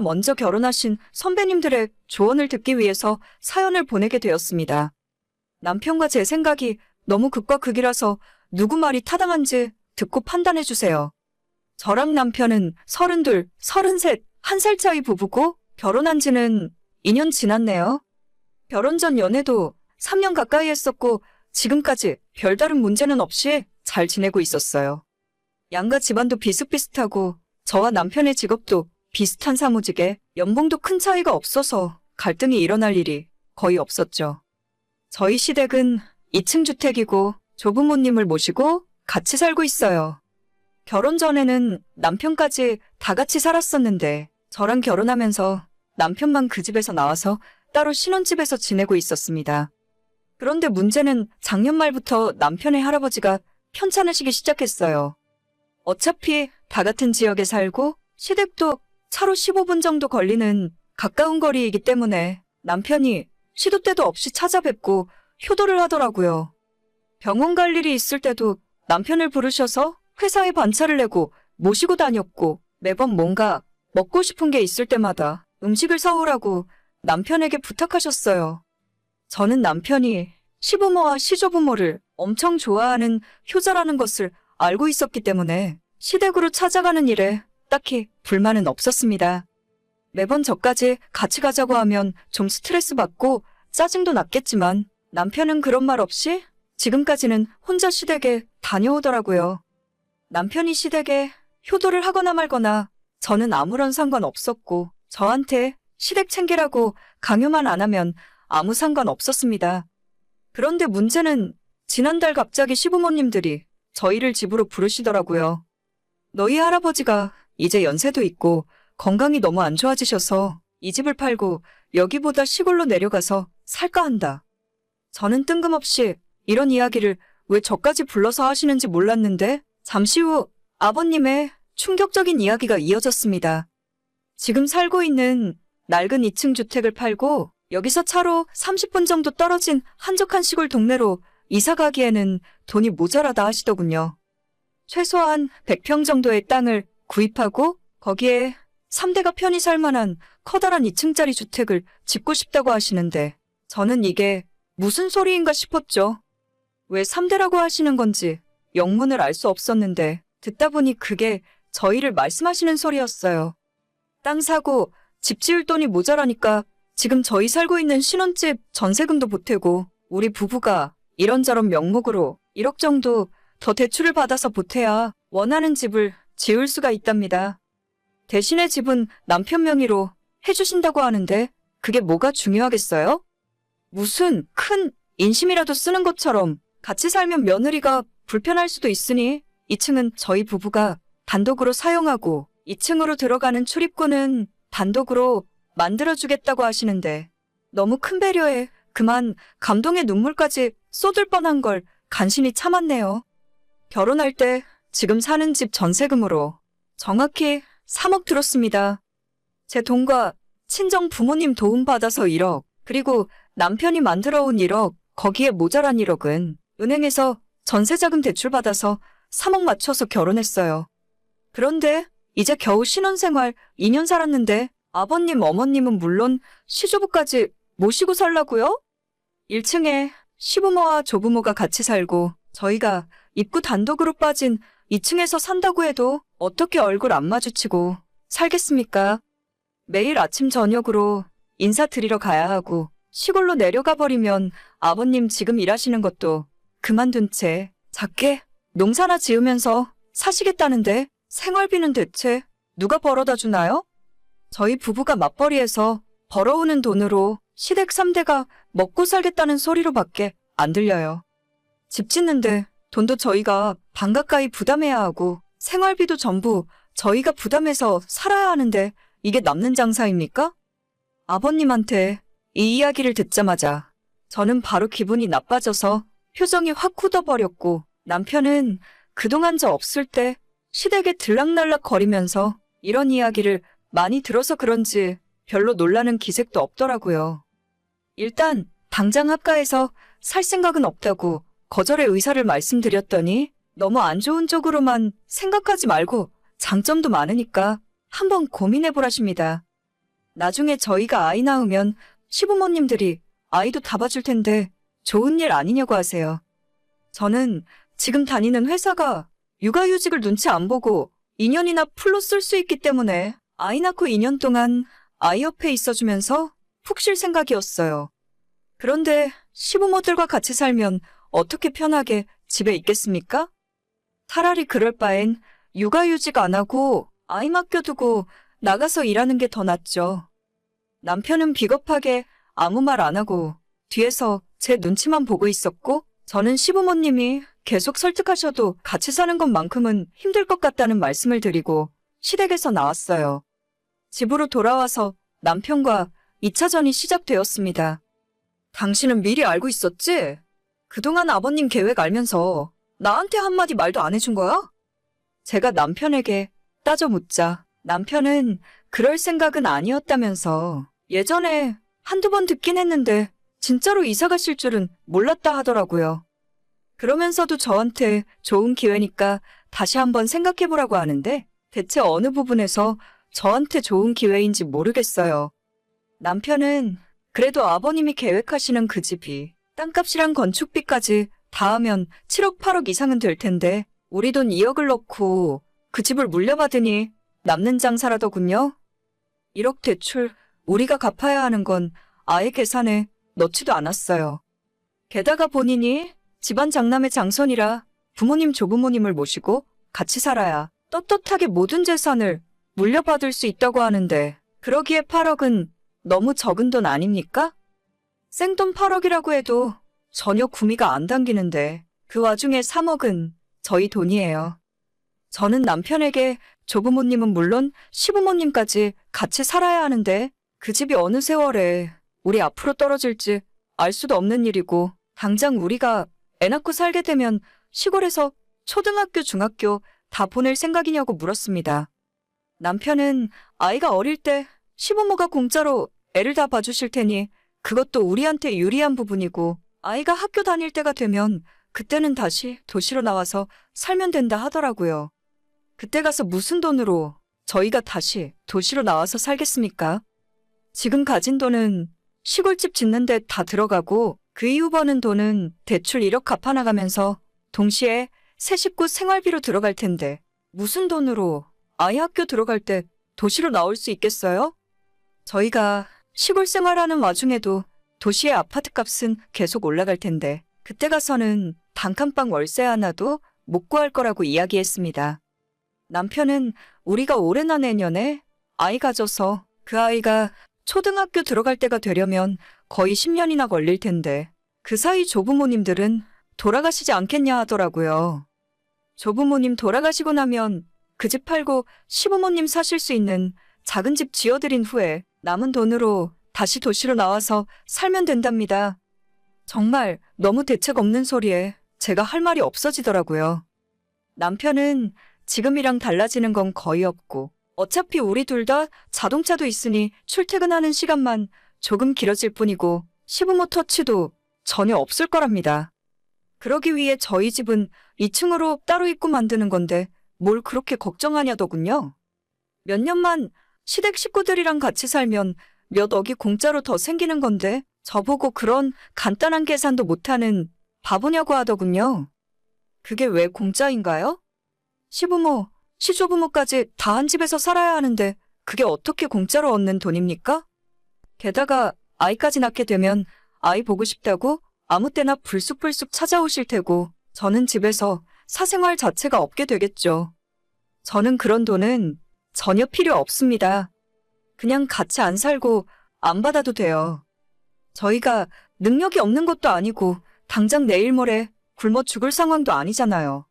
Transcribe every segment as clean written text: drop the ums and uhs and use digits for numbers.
저보다 먼저 결혼하신 선배님들의 조언을 듣기 위해서 사연을 보내게 되었습니다. 남편과 제 생각이 너무 극과 극이라서 누구 말이 타당한지 듣고 판단해주세요. 저랑 남편은 32, 33, 1살 차이 부부고 결혼한 지는 2년 지났네요. 결혼 전 연애도 3년 가까이 했었고 지금까지 별다른 문제는 없이 잘 지내고 있었어요. 양가 집안도 비슷비슷하고 저와 남편의 직업도 비슷한 사무직에 연봉도 큰 차이가 없어서 갈등이 일어날 일이 거의 없었죠. 저희 시댁은 2층 주택이고 조부모님을 모시고 같이 살고 있어요. 결혼 전에는 남편까지 다 같이 살았었는데 저랑 결혼하면서 남편만 그 집에서 나와서 따로 신혼집에서 지내고 있었습니다. 그런데 문제는 작년 말부터 남편의 할아버지가 편찮으시기 시작했어요. 어차피 다 같은 지역에 살고 시댁도 차로 15분 정도 걸리는 가까운 거리이기 때문에 남편이 시도 때도 없이 찾아뵙고 효도를 하더라고요. 병원 갈 일이 있을 때도 남편을 부르셔서 회사에 반차를 내고 모시고 다녔고 매번 뭔가 먹고 싶은 게 있을 때마다 음식을 사오라고 남편에게 부탁하셨어요. 저는 남편이 시부모와 시조부모를 엄청 좋아하는 효자라는 것을 알고 있었기 때문에 시댁으로 찾아가는 일에 딱히 불만은 없었습니다. 매번 저까지 같이 가자고 하면 좀 스트레스 받고 짜증도 났겠지만 남편은 그런 말 없이 지금까지는 혼자 시댁에 다녀오더라고요. 남편이 시댁에 효도를 하거나 말거나 저는 아무런 상관 없었고 저한테 시댁 챙기라고 강요만 안 하면 아무 상관 없었습니다. 그런데 문제는 지난달 갑자기 시부모님들이 저희를 집으로 부르시더라고요. 너희 할아버지가 이제 연세도 있고 건강이 너무 안 좋아지셔서 이 집을 팔고 여기보다 시골로 내려가서 살까 한다. 저는 뜬금없이 이런 이야기를 왜 저까지 불러서 하시는지 몰랐는데 잠시 후 아버님의 충격적인 이야기가 이어졌습니다. 지금 살고 있는 낡은 2층 주택을 팔고 여기서 차로 30분 정도 떨어진 한적한 시골 동네로 이사 가기에는 돈이 모자라다 하시더군요. 최소한 100평 정도의 땅을 구입하고 거기에 3대가 편히 살만한 커다란 2층짜리 주택을 짓고 싶다고 하시는데 저는 이게 무슨 소리인가 싶었죠. 왜 3대라고 하시는 건지 영문을 알 수 없었는데 듣다 보니 그게 저희를 말씀하시는 소리였어요. 땅 사고 집 지을 돈이 모자라니까 지금 저희 살고 있는 신혼집 전세금도 보태고 우리 부부가 이런저런 명목으로 1억 정도 더 대출을 받아서 보태야 원하는 집을 지을 수가 있답니다. 대신에 집은 남편 명의로 해주신다고 하는데 그게 뭐가 중요하겠어요? 무슨 큰 인심이라도 쓰는 것처럼 같이 살면 며느리가 불편할 수도 있으니 2층은 저희 부부가 단독으로 사용하고 2층으로 들어가는 출입구는 단독으로 만들어주겠다고 하시는데 너무 큰 배려에 그만 감동의 눈물까지 쏟을 뻔한 걸 간신히 참았네요. 결혼할 때 지금 사는 집 전세금으로 정확히 3억 들었습니다. 제 돈과 친정 부모님 도움 받아서 1억, 그리고 남편이 만들어온 1억, 거기에 모자란 1억은 은행에서 전세자금 대출 받아서 3억 맞춰서 결혼했어요. 그런데 이제 겨우 신혼생활 2년 살았는데 아버님, 어머님은 물론 시조부까지 모시고 살라고요? 1층에 시부모와 조부모가 같이 살고 저희가 입구 단독으로 빠진 2층에서 산다고 해도 어떻게 얼굴 안 마주치고 살겠습니까? 매일 아침 저녁으로 인사드리러 가야 하고 시골로 내려가 버리면 아버님 지금 일하시는 것도 그만둔 채 작게 농사나 지으면서 사시겠다는데 생활비는 대체 누가 벌어다 주나요? 저희 부부가 맞벌이해서 벌어오는 돈으로 시댁 3대가 먹고 살겠다는 소리로밖에 안 들려요. 집 짓는데 돈도 저희가 반 가까이 부담해야 하고 생활비도 전부 저희가 부담해서 살아야 하는데 이게 남는 장사입니까? 아버님한테 이 이야기를 듣자마자 저는 바로 기분이 나빠져서 표정이 확 굳어버렸고 남편은 그동안 저 없을 때 시댁에 들락날락 거리면서 이런 이야기를 많이 들어서 그런지 별로 놀라는 기색도 없더라고요. 일단 당장 합가해서 살 생각은 없다고 거절의 의사를 말씀드렸더니 너무 안 좋은 쪽으로만 생각하지 말고 장점도 많으니까 한번 고민해보라십니다. 나중에 저희가 아이 낳으면 시부모님들이 아이도 다 봐줄 텐데 좋은 일 아니냐고 하세요. 저는 지금 다니는 회사가 육아휴직을 눈치 안 보고 2년이나 풀로 쓸 수 있기 때문에 아이 낳고 2년 동안 아이 옆에 있어주면서 푹 쉴 생각이었어요. 그런데 시부모들과 같이 살면 어떻게 편하게 집에 있겠습니까? 차라리 그럴 바엔 육아휴직 안 하고 아이 맡겨두고 나가서 일하는 게 더 낫죠. 남편은 비겁하게 아무 말 안 하고 뒤에서 제 눈치만 보고 있었고, 저는 시부모님이 계속 설득하셔도 같이 사는 것만큼은 힘들 것 같다는 말씀을 드리고 시댁에서 나왔어요. 집으로 돌아와서 남편과 2차전이 시작되었습니다. 당신은 미리 알고 있었지? 그동안 아버님 계획 알면서 나한테 한마디 말도 안 해준 거야? 제가 남편에게 따져 묻자 남편은 그럴 생각은 아니었다면서 예전에 한두 번 듣긴 했는데 진짜로 이사 가실 줄은 몰랐다 하더라고요. 그러면서도 저한테 좋은 기회니까 다시 한번 생각해보라고 하는데 대체 어느 부분에서 저한테 좋은 기회인지 모르겠어요. 남편은 그래도 아버님이 계획하시는 그 집이 땅값이랑 건축비까지 다 하면 7억 8억 이상은 될 텐데 우리 돈 2억을 넣고 그 집을 물려받으니 남는 장사라더군요. 1억 대출 우리가 갚아야 하는 건 아예 계산에 넣지도 않았어요. 게다가 본인이 집안 장남의 장손이라 부모님 조부모님을 모시고 같이 살아야 떳떳하게 모든 재산을 물려받을 수 있다고 하는데 그러기에 8억은 너무 적은 돈 아닙니까? 생돈 8억이라고 해도 전혀 구미가 안 당기는데 그 와중에 3억은 저희 돈이에요. 저는 남편에게 조부모님은 물론 시부모님까지 같이 살아야 하는데 그 집이 어느 세월에 우리 앞으로 떨어질지 알 수도 없는 일이고 당장 우리가 애 낳고 살게 되면 시골에서 초등학교, 중학교 다 보낼 생각이냐고 물었습니다. 남편은 아이가 어릴 때 시부모가 공짜로 애를 다 봐주실 테니 그것도 우리한테 유리한 부분이고 아이가 학교 다닐 때가 되면 그때는 다시 도시로 나와서 살면 된다 하더라고요. 그때 가서 무슨 돈으로 저희가 다시 도시로 나와서 살겠습니까? 지금 가진 돈은 시골집 짓는 데 다 들어가고 그 이후 버는 돈은 대출 1억 갚아나가면서 동시에 새 식구 생활비로 들어갈 텐데 무슨 돈으로 아이 학교 들어갈 때 도시로 나올 수 있겠어요? 저희가 시골 생활하는 와중에도 도시의 아파트 값은 계속 올라갈 텐데 그때 가서는 단칸방 월세 하나도 못 구할 거라고 이야기했습니다. 남편은 우리가 올해나 내년에 아이 가져서 그 아이가 초등학교 들어갈 때가 되려면 거의 10년이나 걸릴 텐데 그 사이 조부모님들은 돌아가시지 않겠냐 하더라고요. 조부모님 돌아가시고 나면 그 집 팔고 시부모님 사실 수 있는 작은 집 지어드린 후에 남은 돈으로 다시 도시로 나와서 살면 된답니다. 정말 너무 대책 없는 소리에 제가 할 말이 없어지더라고요. 남편은 지금이랑 달라지는 건 거의 없고 어차피 우리 둘 다 자동차도 있으니 출퇴근하는 시간만 조금 길어질 뿐이고 시부모 터치도 전혀 없을 거랍니다. 그러기 위해 저희 집은 2층으로 따로 입고 만드는 건데 뭘 그렇게 걱정하냐더군요. 몇 년만 시댁 식구들이랑 같이 살면 몇 억이 공짜로 더 생기는 건데 저보고 그런 간단한 계산도 못하는 바보냐고 하더군요. 그게 왜 공짜인가요? 시부모, 시조부모까지 다 한 집에서 살아야 하는데 그게 어떻게 공짜로 얻는 돈입니까? 게다가 아이까지 낳게 되면 아이 보고 싶다고 아무 때나 불쑥불쑥 찾아오실 테고 저는 집에서 사생활 자체가 없게 되겠죠. 저는 그런 돈은 전혀 필요 없습니다. 그냥 같이 안 살고 안 받아도 돼요. 저희가 능력이 없는 것도 아니고 당장 내일 모레 굶어 죽을 상황도 아니잖아요.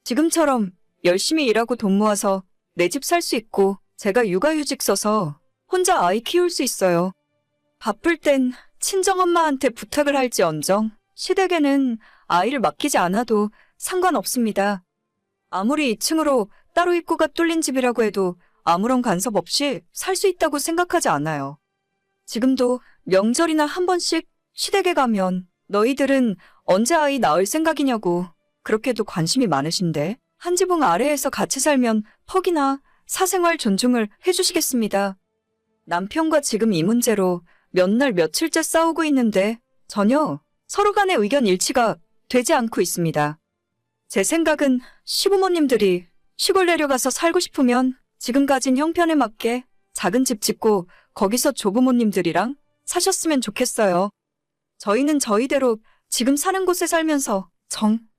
지금처럼 열심히 일하고 돈 모아서 내 집 살 수 있고 제가 육아휴직 써서 혼자 아이 키울 수 있어요. 바쁠 땐 친정엄마한테 부탁을 할지언정 시댁에는 아이를 맡기지 않아도 상관없습니다. 아무리 2층으로 따로 입구가 뚫린 집이라고 해도 아무런 간섭 없이 살 수 있다고 생각하지 않아요. 지금도 명절이나 한 번씩 시댁에 가면 너희들은 언제 아이 낳을 생각이냐고 그렇게도 관심이 많으신데 한 지붕 아래에서 같이 살면 퍽이나 사생활 존중을 해주시겠습니다. 남편과 지금 이 문제로 몇 날 며칠째 싸우고 있는데 전혀 서로 간의 의견 일치가 되지 않고 있습니다. 제 생각은 시부모님들이 시골 내려가서 살고 싶으면 지금 가진 형편에 맞게 작은 집 짓고 거기서 조부모님들이랑 사셨으면 좋겠어요. 저희는 저희대로 지금 사는 곳에 살면서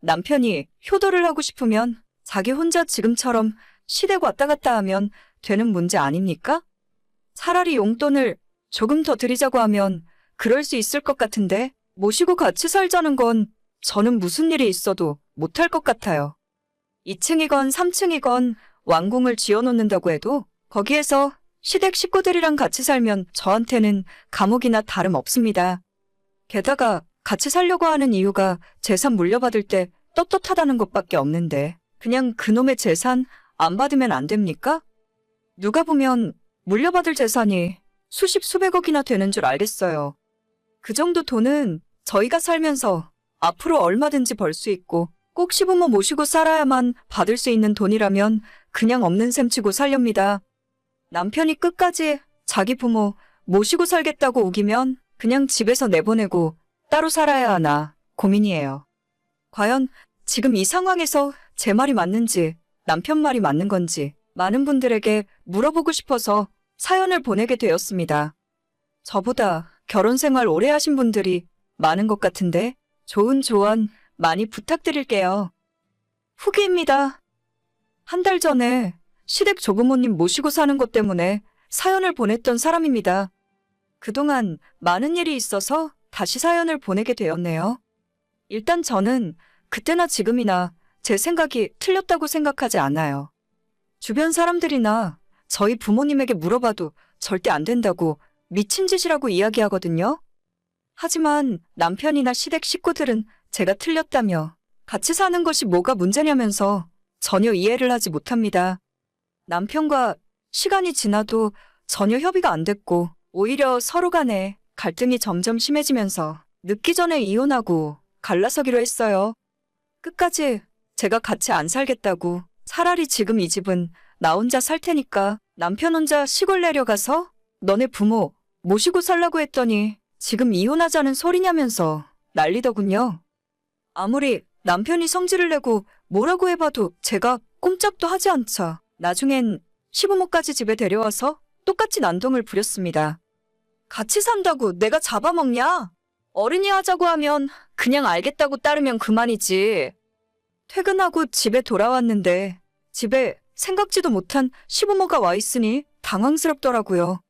남편이 효도를 하고 싶으면 자기 혼자 지금처럼 시댁 왔다 갔다 하면 되는 문제 아닙니까? 차라리 용돈을 조금 더 드리자고 하면 그럴 수 있을 것 같은데 모시고 같이 살자는 건 저는 무슨 일이 있어도 못할 것 같아요. 2층이건 3층이건 왕궁을 지어놓는다고 해도 거기에서 시댁 식구들이랑 같이 살면 저한테는 감옥이나 다름없습니다. 게다가 같이 살려고 하는 이유가 재산 물려받을 때 떳떳하다는 것밖에 없는데 그냥 그놈의 재산 안 받으면 안 됩니까? 누가 보면 물려받을 재산이 수십 수백억이나 되는 줄 알겠어요. 그 정도 돈은 저희가 살면서 앞으로 얼마든지 벌 수 있고 꼭 시부모 모시고 살아야만 받을 수 있는 돈이라면 그냥 없는 셈 치고 살렵니다. 남편이 끝까지 자기 부모 모시고 살겠다고 우기면 그냥 집에서 내보내고 따로 살아야 하나 고민이에요. 과연 지금 이 상황에서 제 말이 맞는지 남편 말이 맞는 건지 많은 분들에게 물어보고 싶어서 사연을 보내게 되었습니다. 저보다 결혼 생활 오래 하신 분들이 많은 것 같은데 좋은 조언 많이 부탁드릴게요. 후기입니다. 한 달 전에 시댁 조부모님 모시고 사는 것 때문에 사연을 보냈던 사람입니다. 그동안 많은 일이 있어서 다시 사연을 보내게 되었네요. 일단 저는 그때나 지금이나 제 생각이 틀렸다고 생각하지 않아요. 주변 사람들이나 저희 부모님에게 물어봐도 절대 안 된다고 미친 짓이라고 이야기하거든요. 하지만 남편이나 시댁 식구들은 제가 틀렸다며 같이 사는 것이 뭐가 문제냐면서 전혀 이해를 하지 못합니다. 남편과 시간이 지나도 전혀 협의가 안 됐고 오히려 서로 간에 갈등이 점점 심해지면서 늦기 전에 이혼하고 갈라서기로 했어요. 끝까지 제가 같이 안 살겠다고 차라리 지금 이 집은 나 혼자 살 테니까 남편 혼자 시골 내려가서 너네 부모 모시고 살라고 했더니 지금 이혼하자는 소리냐면서 난리더군요. 아무리 남편이 성질을 내고 뭐라고 해봐도 제가 꼼짝도 하지 않자 나중엔 시부모까지 집에 데려와서 똑같이 난동을 부렸습니다. 같이 산다고 내가 잡아먹냐? 어른이 하자고 하면 그냥 알겠다고 따르면 그만이지. 퇴근하고 집에 돌아왔는데 집에 생각지도 못한 시부모가 와 있으니 당황스럽더라고요.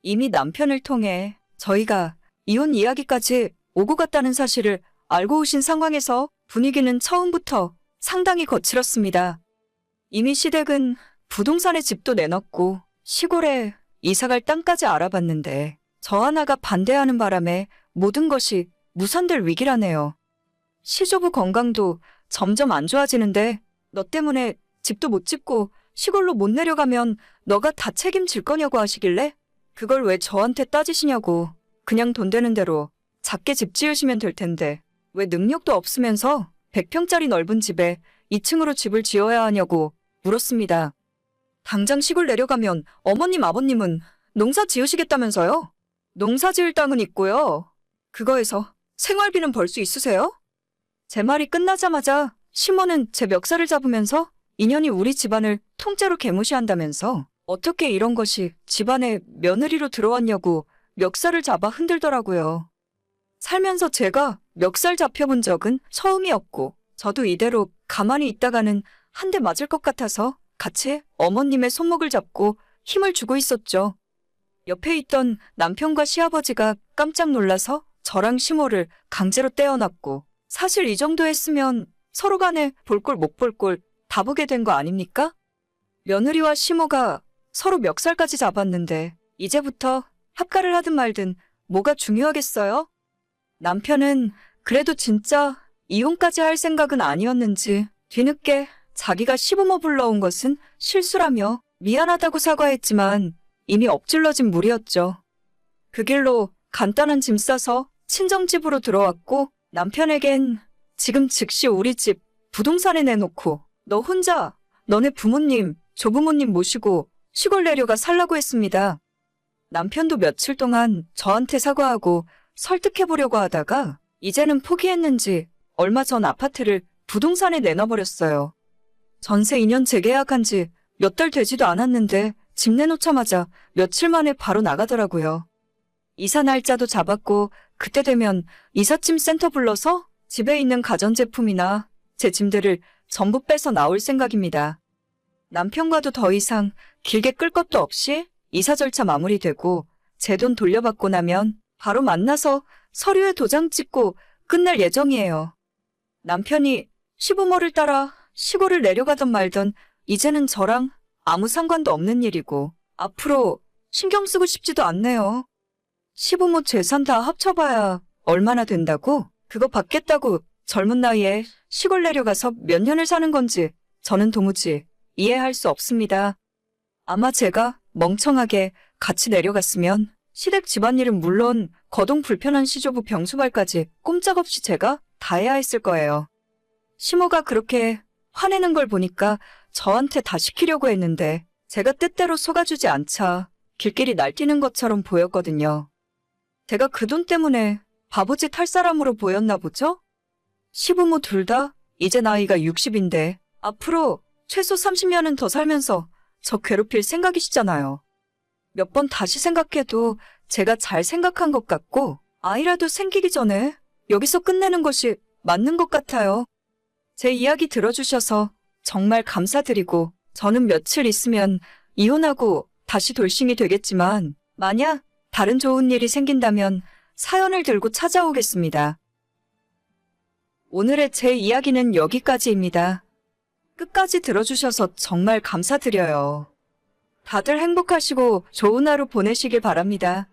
이미 남편을 통해 저희가 이혼 이야기까지 오고 갔다는 사실을 알고 오신 상황에서 분위기는 처음부터 상당히 거칠었습니다. 이미 시댁은 부동산에 집도 내놨고 시골에 이사갈 땅까지 알아봤는데 저 하나가 반대하는 바람에 모든 것이 무산될 위기라네요. 시조부 건강도 점점 안 좋아지는데 너 때문에 집도 못 짓고 시골로 못 내려가면 너가 다 책임질 거냐고 하시길래 그걸 왜 저한테 따지시냐고 그냥 돈 되는 대로 작게 집 지으시면 될 텐데 왜 능력도 없으면서 100평짜리 넓은 집에 2층으로 집을 지어야 하냐고 물었습니다. 당장 시골 내려가면 어머님 아버님은 농사 지으시겠다면서요? 농사 지을 땅은 있고요. 그거에서 생활비는 벌 수 있으세요? 제 말이 끝나자마자 시모는 제 멱살을 잡으면서 인연이 우리 집안을 통째로 개무시한다면서 어떻게 이런 것이 집안에 며느리로 들어왔냐고 멱살을 잡아 흔들더라고요. 살면서 제가 멱살 잡혀본 적은 처음이었고 저도 이대로 가만히 있다가는 한 대 맞을 것 같아서 같이 어머님의 손목을 잡고 힘을 주고 있었죠. 옆에 있던 남편과 시아버지가 깜짝 놀라서 저랑 시모를 강제로 떼어놨고 사실 이 정도 했으면 서로 간에 볼 꼴 못 볼 꼴 다 보게 된 거 아닙니까? 며느리와 시모가 서로 멱살까지 잡았는데 이제부터 합가를 하든 말든 뭐가 중요하겠어요? 남편은 그래도 진짜 이혼까지 할 생각은 아니었는지 뒤늦게 자기가 시부모 불러온 것은 실수라며 미안하다고 사과했지만 이미 엎질러진 물이었죠. 그 길로 간단한 짐 싸서 친정집으로 들어왔고 남편에겐 지금 즉시 우리 집 부동산에 내놓고 너 혼자 너네 부모님, 조부모님 모시고 시골 내려가 살라고 했습니다. 남편도 며칠 동안 저한테 사과하고 설득해보려고 하다가 이제는 포기했는지 얼마 전 아파트를 부동산에 내놔버렸어요. 전세 2년 재계약한 지 몇 달 되지도 않았는데 집 내놓자마자 며칠 만에 바로 나가더라고요. 이사 날짜도 잡았고 그때 되면 이삿짐 센터 불러서 집에 있는 가전제품이나 제 짐들을 전부 빼서 나올 생각입니다. 남편과도 더 이상 길게 끌 것도 없이 이사 절차 마무리되고 제 돈 돌려받고 나면 바로 만나서 서류에 도장 찍고 끝낼 예정이에요. 남편이 시부모를 따라 시골을 내려가던 말던 이제는 저랑 아무 상관도 없는 일이고 앞으로 신경 쓰고 싶지도 않네요. 시부모 재산 다 합쳐봐야 얼마나 된다고? 그거 받겠다고 젊은 나이에 시골 내려가서 몇 년을 사는 건지 저는 도무지 이해할 수 없습니다. 아마 제가 멍청하게 같이 내려갔으면 시댁 집안일은 물론 거동 불편한 시조부 병수발까지 꼼짝없이 제가 다 해야 했을 거예요. 시모가 그렇게 화내는 걸 보니까 저한테 다 시키려고 했는데 제가 뜻대로 속아주지 않자 길길이 날뛰는 것처럼 보였거든요. 제가 그 돈 때문에 바보짓 할 사람으로 보였나 보죠? 시부모 둘 다 이제 나이가 60인데 앞으로 최소 30년은 더 살면서 저 괴롭힐 생각이시잖아요. 몇 번 다시 생각해도 제가 잘 생각한 것 같고 아이라도 생기기 전에 여기서 끝내는 것이 맞는 것 같아요. 제 이야기 들어주셔서 정말 감사드리고 저는 며칠 있으면 이혼하고 다시 돌싱이 되겠지만 만약 다른 좋은 일이 생긴다면 사연을 들고 찾아오겠습니다. 오늘의 제 이야기는 여기까지입니다. 끝까지 들어주셔서 정말 감사드려요. 다들 행복하시고 좋은 하루 보내시길 바랍니다.